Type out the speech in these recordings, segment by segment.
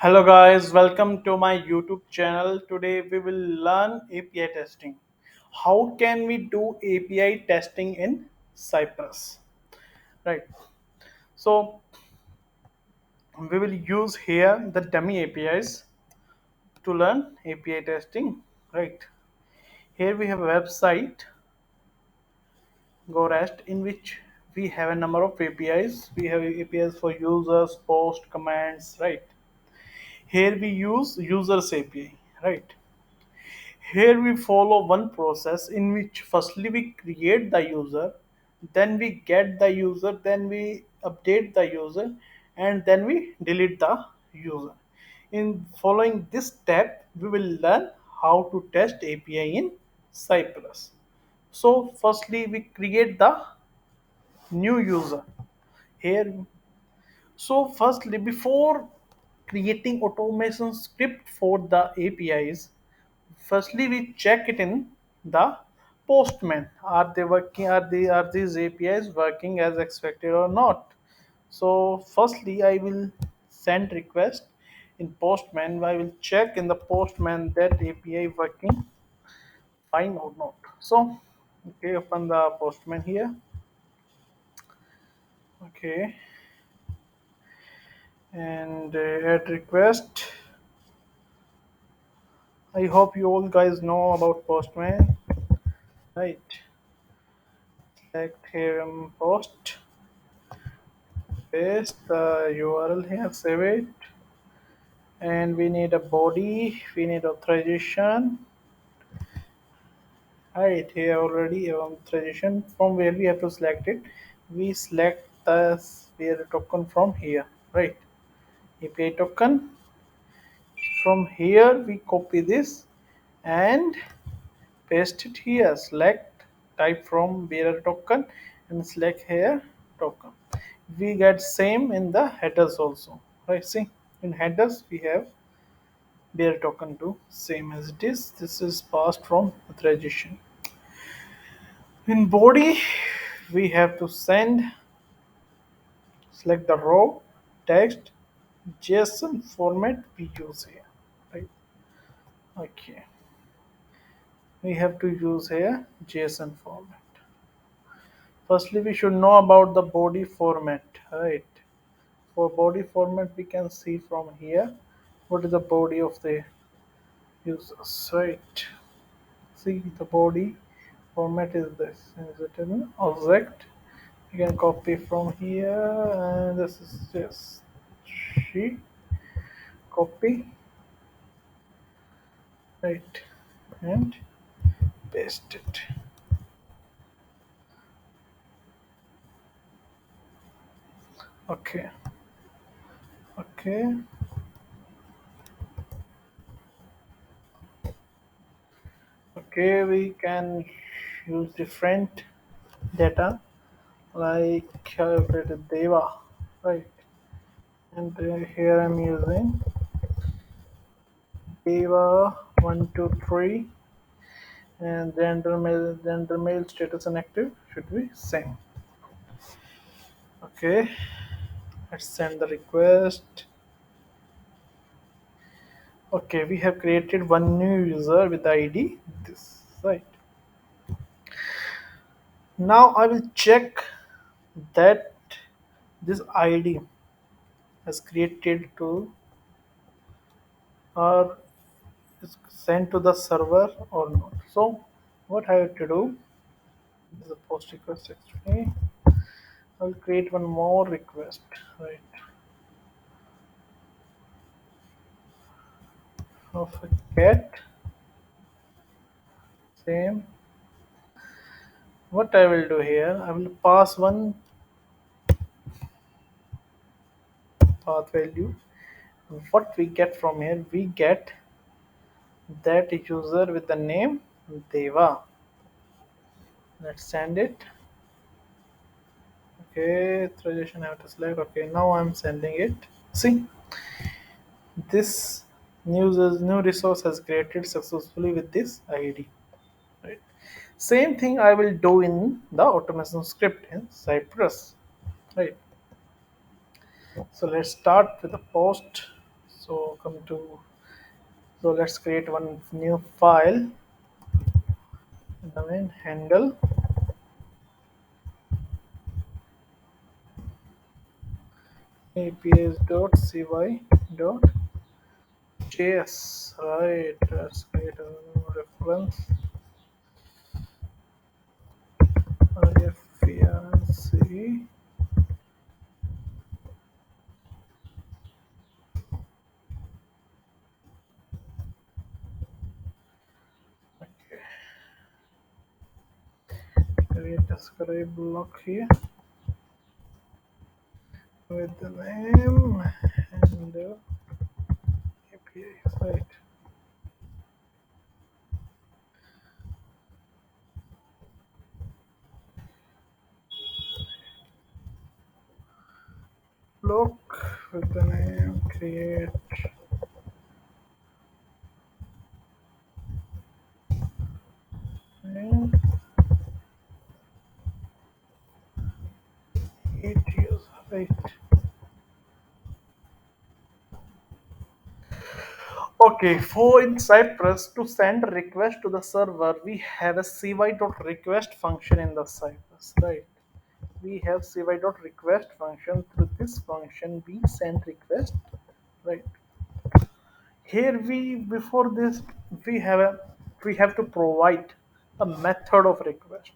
Hello guys, welcome to my YouTube channel. Today we will learn API testing. How can we do API testing in Cypress? Right. So we will use here the dummy APIs to learn API testing. Right. Here we have a website GoRest in which we have a number of APIs. We have APIs for users, post, commands. Right. Here we use users API. Right. Here we follow one process in which firstly we create the user, then we get the user, then we update the user, and then we delete the user. In following this step, we will learn how to test API in Cypress. So firstly we create the new user. Here so firstly, before creating automation script for the APIs, firstly we check it in the Postman. Are they working? Are these APIs working as expected or not? So firstly, I will send request in Postman. I will check in the Postman that API working fine or not. So okay, open the Postman here. Okay, and add request. I hope you all guys know about Postman, right? Select here post, paste the URL here, save it, and we need a body. We need authorization. Right here already authorization from where we have to select it. We select the sphere token from here, right? API token. From here we copy this and paste it here. Select type from bearer token and select here token. We get same in the headers also, right? See, in headers we have bearer token too, same as it is. This is passed from authorization. In body we have to send, select the raw text JSON format we use here, right? Okay, we have to use here JSON format. Firstly, we should know about the body format, right? For body format, we can see from here what is the body of the users, right? See, the body format is this. Is it an object? You can copy from here, and this is just sheet copy, right? And paste it. Okay, okay, okay. We can use different data like Deva, right? And here I'm using Deva 123, and gender male status and active should be same. Okay, let's send the request. Okay, we have created one new user with the ID this, right? Now I will check that this ID has created to or is sent to the server or not. So what I have to do is a post request actually. I'll create one more request, right? Of a get same. What I will do here, I will pass one path value. What we get from here, we get that user with the name Deva. Let's send it. Okay, authorization I have to select. Okay, now I'm sending it. See, this new resource has created successfully with this ID. Right. Same thing I will do in the automation script in Cypress. Right. So let's start with the post. So come to, so let's create one new file. Domain handle aps.cy.js. Right, let's create a new reference reference. Okay, create a script block here with the name and the API. Right, block with the name create and it user. Right. Okay, for in Cypress to send a request to the server, we have a cy.request function in the Cypress, right? We have cy.request function. Through this function, we send request, right? Here we before this we have to provide a method of request.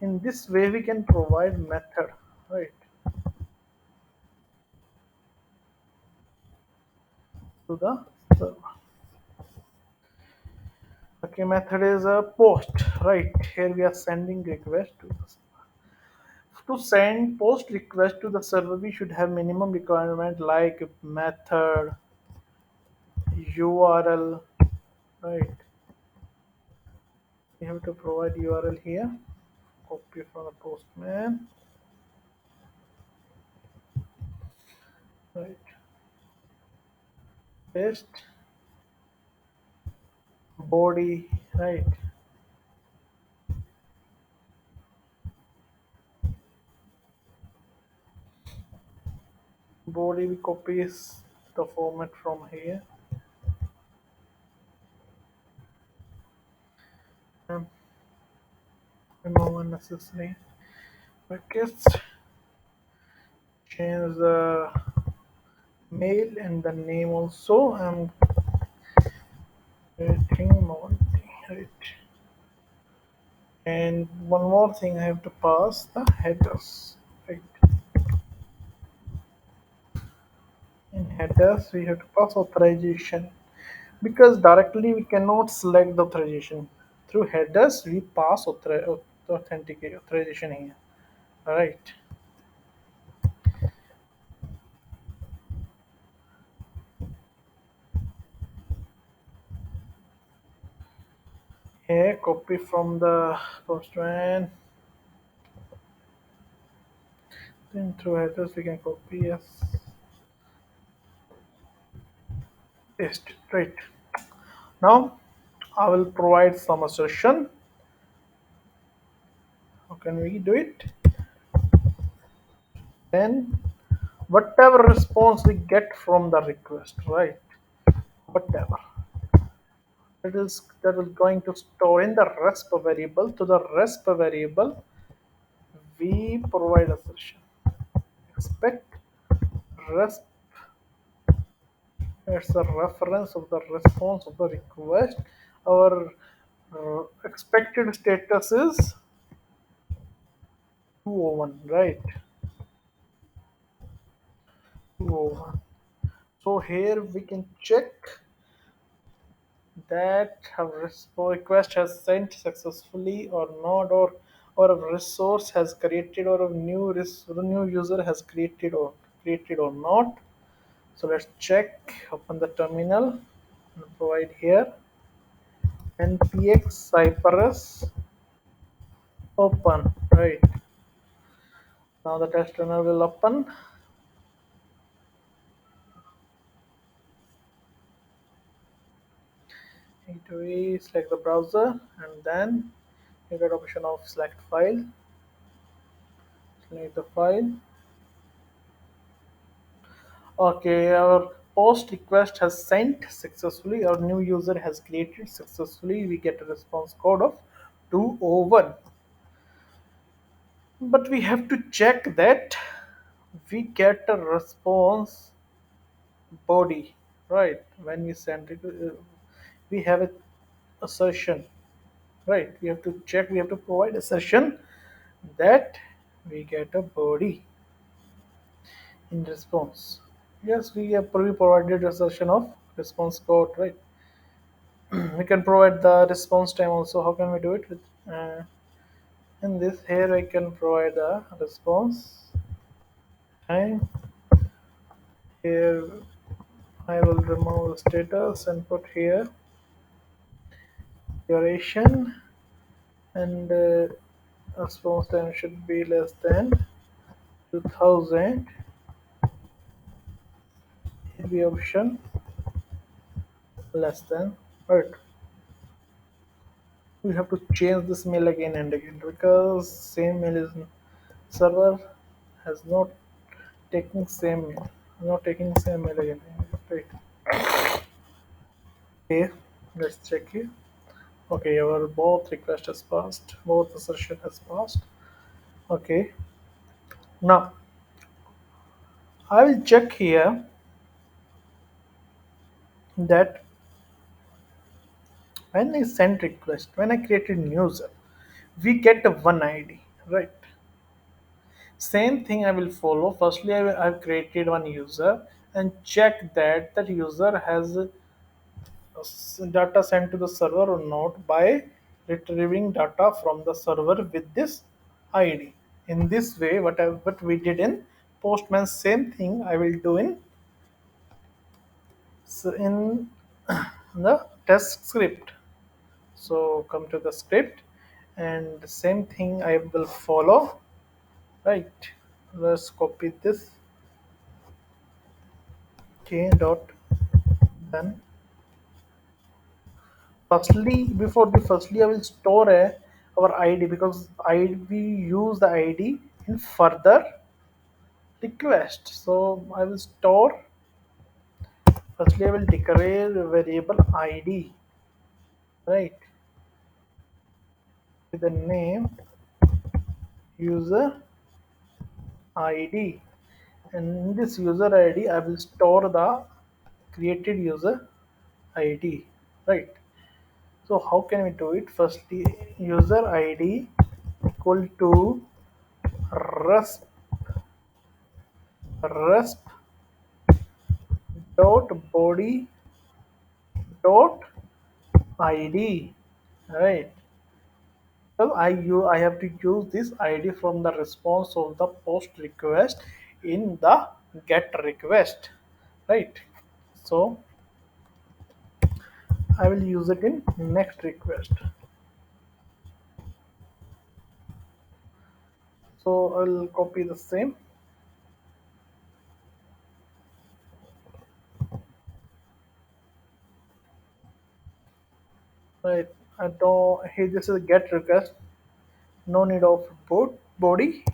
In this way, we can provide method, right? To the server. Okay, method is a post, right? Here we are sending request to the server. To send post request to the server, we should have minimum requirement like method, URL, right? We have to provide URL here. Copy from the postman, right? Paste body, right? Body we copies the format from here. Um, remove unnecessary brackets. Change the mail and the name also. I'm creating more, right? And one more thing, I have to pass the headers, right? In headers we have to pass authorization, because directly we cannot select the authorization. Through headers we pass authenticate authorization here, right? Here copy from the postman, then through headers we can copy, yes, paste, right? Now I will provide some assertion. How can we do it? Then whatever response we get from the request, right? Whatever that is going to store in the resp variable. To the resp variable we provide assertion expect resp. It's a reference of the response of the request. Our expected status is 201, right? 201. So here we can check that a request has sent successfully or not, or a resource has created, or a new user has created or not. So let's check. Open the terminal and provide here npx cypress open, right? Now the test runner will open. Need to select the browser, and then you get option of select file. Select the file. Okay, our post request has sent successfully or new user has created successfully, we get a response code of 201. But we have to check that we get a response body, right? When we send it, we have a assertion, right? We have to check, we have to provide assertion that we get a body in response. Yes, we have provided assertion of response code, right? We can provide the response time also. How can we do it with in this here I can provide the response time. Here I will remove the status and put here duration, and response time should be less than 2000. Be option less than, right? We have to change this mail again and again because same mail is server has not taking same mail, not taking same mail again, right? Okay, let's check here. Okay, our both request has passed, both assertion has passed. Okay, now I will check here that when I send request, when I created new user, we get a one ID, right? Same thing I will follow. Firstly, I've created one user and check that that user has data sent to the server or not by retrieving data from the server with this ID. In this way, what we did in Postman, same thing I will do in in the test script. So come to the script, and the same thing I will follow. Right. Let's copy this. K dot then. Firstly, I will store our ID because we use the ID in further request. So I will store. Firstly, I will declare a variable ID, right, with the name user ID, and in this user ID, I will store the created user ID, right. So how can we do it? Firstly, user ID equal to resp resp dot body dot id, right? Well, I have to use this id from the response of the post request in the get request, right? So I will use it in next request. So I'll copy the same, right? I don't, hey, this is a get request, no need of body,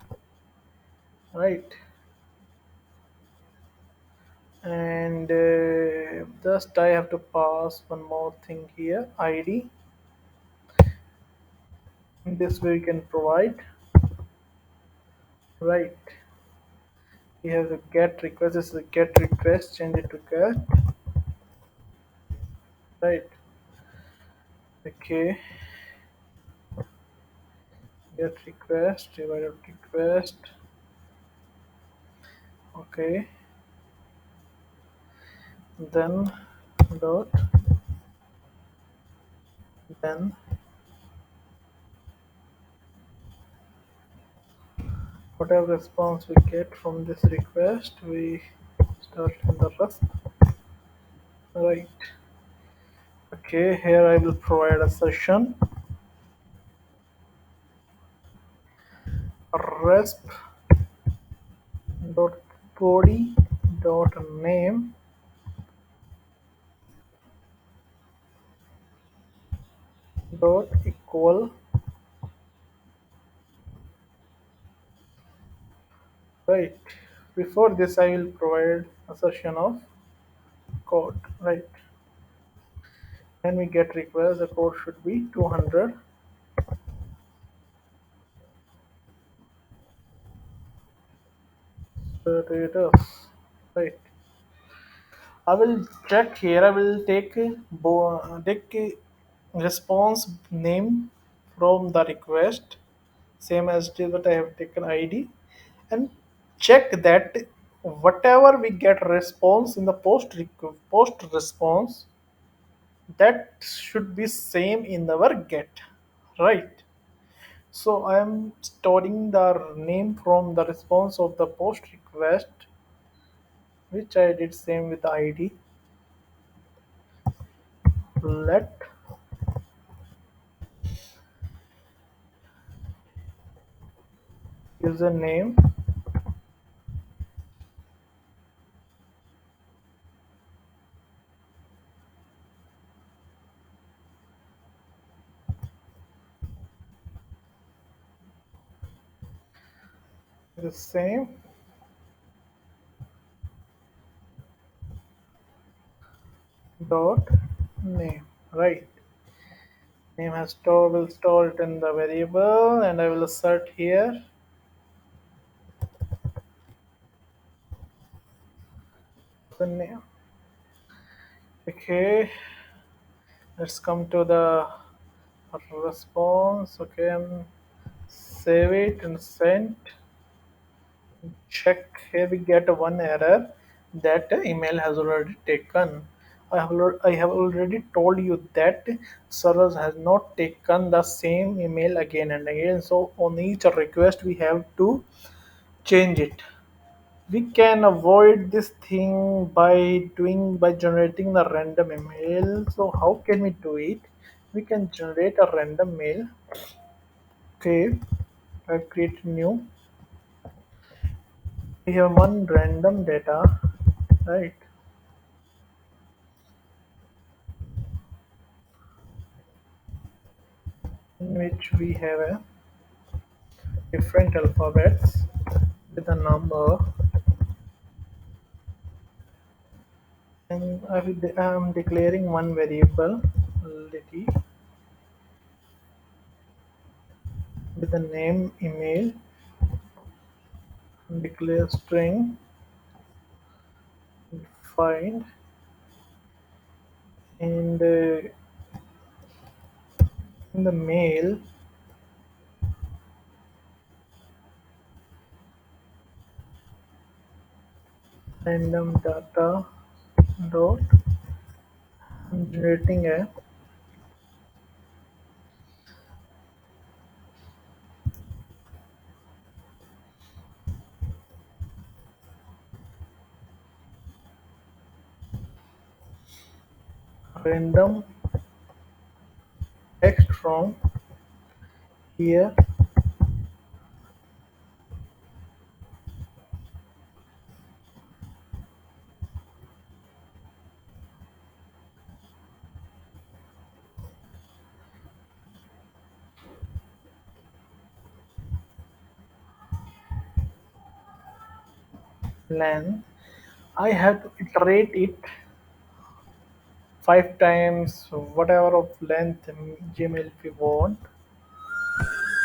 right? And just I have to pass one more thing here, id. In this way we can provide, right? We have the get request. This is a get request, change it to get, right? Okay, get request divided request. Okay, then dot, then whatever response we get from this request we start in the rest, right? Okay, here I will provide a session resp dot body dot name dot equal, right. Before this I will provide assertion of code, right? When we get request, the code should be 200 status, right? I will check here. I will take response name from the request, same as it is, but I have taken ID, and check that whatever we get response in the post response, that should be same in our get, right? So I am storing the name from the response of the post request, which I did same with the ID. Let username the same dot name, right? Name has store will store it in the variable, and I will assert here the name. Okay, let's come to the response. Okay, save it and send. Check here. We get one error that email has already taken. I have already told you that servers has not taken the same email again and again. So on each request we have to change it. We can avoid this thing by generating the random email. So how can we do it? We can generate a random mail. Okay, I've created new. We have one random data, right? In which we have a different alphabets with a number, and I am declaring one variable lity with the name email, declare string find, and in the mail random data dot, I'm generating a random text from here, len. I have to iterate it 5 times, whatever of length Gmail if you want,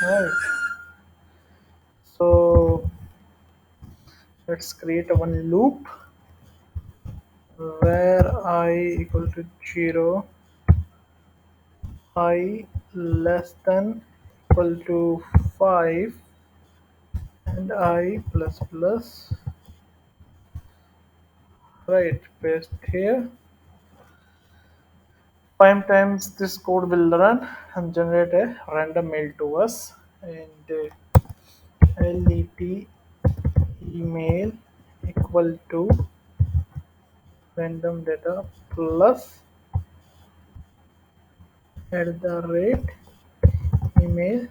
right? So let's create a one loop where I equal to 0, I less than equal to 5, and I plus plus, right? Paste here. 5 times this code will run and generate a random mail to us, and let email equal to random data plus at the rate email.com.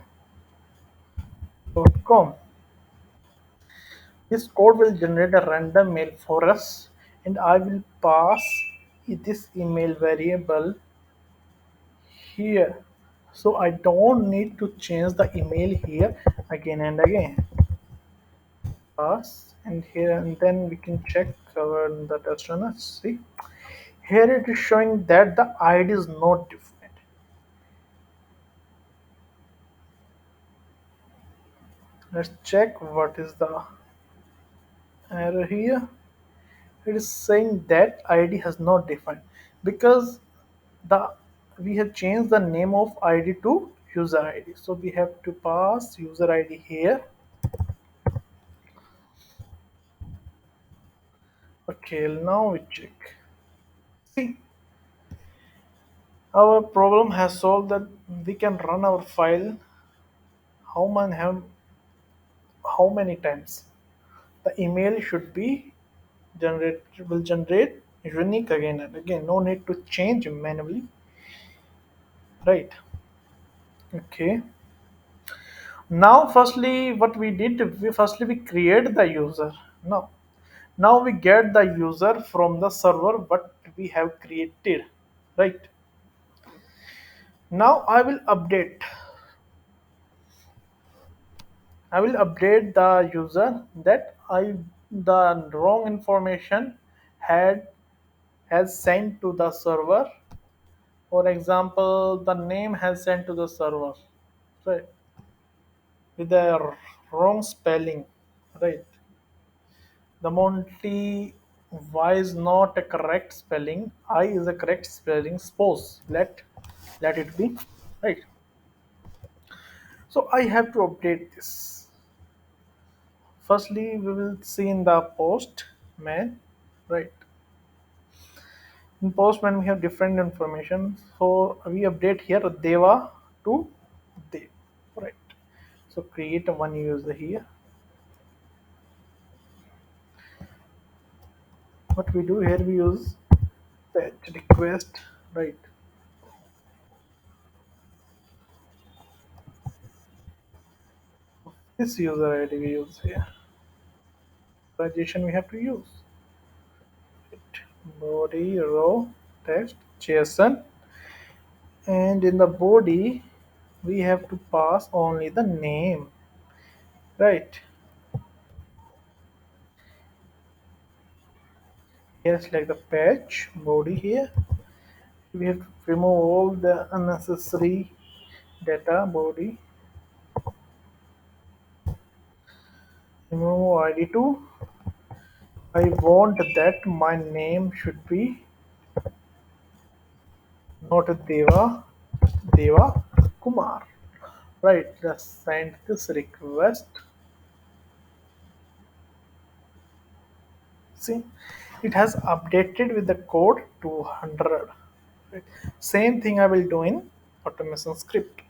This code will generate a random mail for us, and I will pass this email variable here. So I don't need to change the email here again and again. Pass and here, and then we can check our the test runners. See, Here it is showing that the ID is not different. Let's check what is the error here. It is saying that ID has not defined because the we have changed the name of ID to user ID. So we have to pass user ID here. Okay, now we check. See, our problem has solved that we can run our file how many times. The email should be generate unique again and again. No need to change manually, right? Okay. Now, firstly, what we did, we create the user. Now we get the user from the server what we have created, right? Now I will update the user that I the wrong information had has sent to the server. For example, the name has sent to the server, right? With the wrong spelling, right? The Monty Y is not a correct spelling. I is a correct spelling. Suppose let it be, right? So I have to update this. Firstly, we will see in the postman, right? In postman we have different information. So we update here Deva to Dev, right? So create a one user here. What we do here, we use fetch request, right? This user ID we use here. Suggestion we have to use it. Body row text JSON, and in the body we have to pass only the name, right? Here select the page body here. We have to remove all the unnecessary data body. Remove ID2. I want that my name should be not Deva Kumar. Right, just send this request. See, it has updated with the code 200. Right. Same thing I will do in automation script.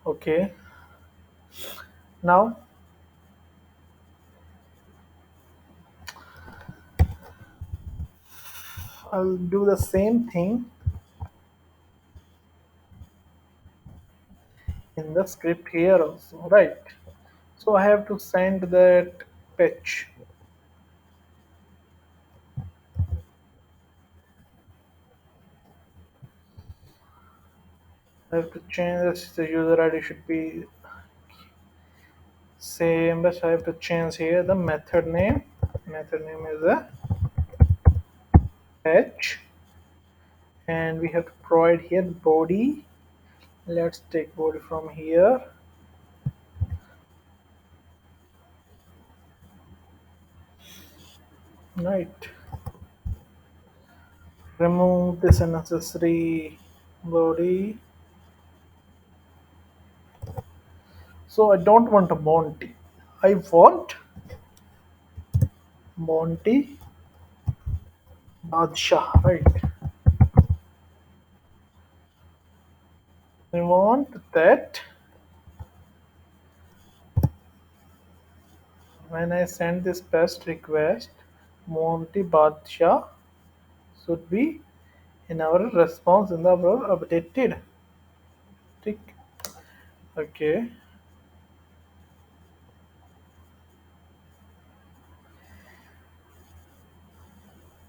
Okay, now I'll do the same thing in the script here also, right? So I have to send that patch. I have to change this. The user ID should be same, but I have to change here the method name. Method name is a patch, and we have to provide here body. Let's take body from here, right? Remove this unnecessary body. So I don't want a Monty. I want Monty Badshah, right? I want that when I send this pest request, Monty Badshah should be in our response in the our updated. Tick. Okay.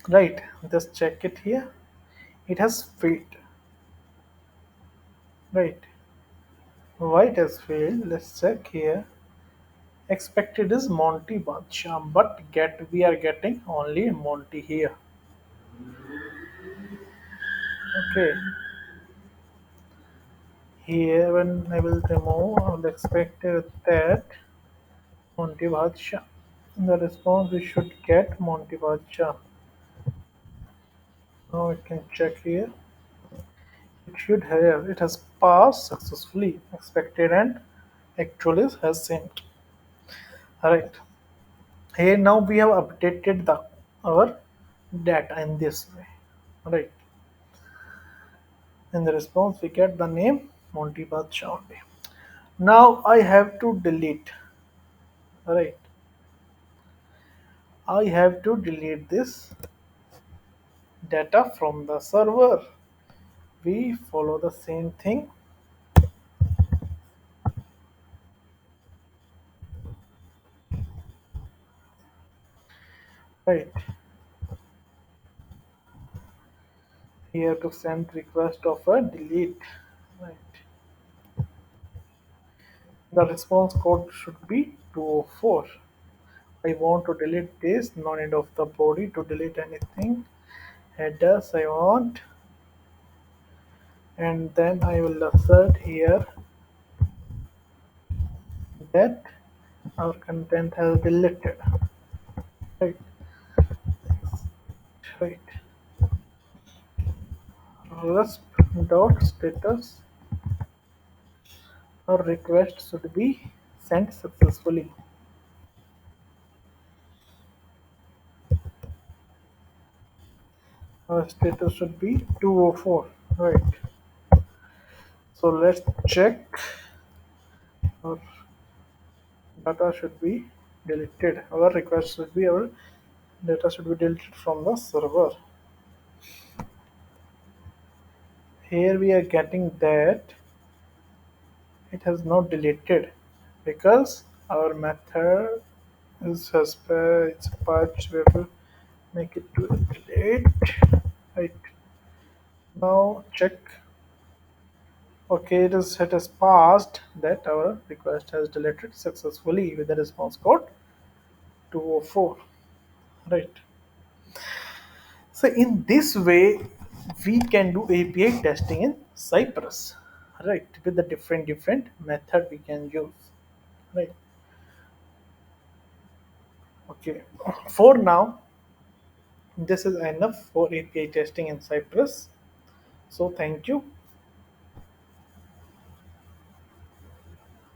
Right. Just check it here. It has failed. Right. Why it has failed? Let's check here. Expected is Monty Badsham, but get we are getting only Monty here. Okay, here when I will remove the expected that Monty Badsham. In the response we should get Monty Badsham. Now we can check here. It has passed successfully. Expected and actual is has sent. Alright. Here now we have updated the our data in this way. Right. In the response we get the name Monty Badshah only. Now I have to delete. Right. I have to delete this data from the server. We follow the same thing. Right. Here to send request of a delete. Right. The response code should be 204. I want to delete this, no need of the body to delete anything. Headers I want, and then I will assert here that our content has deleted. Right, right. Resp dot status or request should be sent successfully. Our status should be 204. Right. So let's check. Our data should be deleted. Our request should be our data should be deleted from the server. Here we are getting that it has not deleted because our method is it's patch. We have to make it to delete. Right now, check. Okay, it has passed that our request has deleted successfully with the response code 204. Right. So in this way, we can do API testing in Cypress. Right, with the different method we can use. Right. Okay. For now, this is enough for API testing in Cypress. So thank you.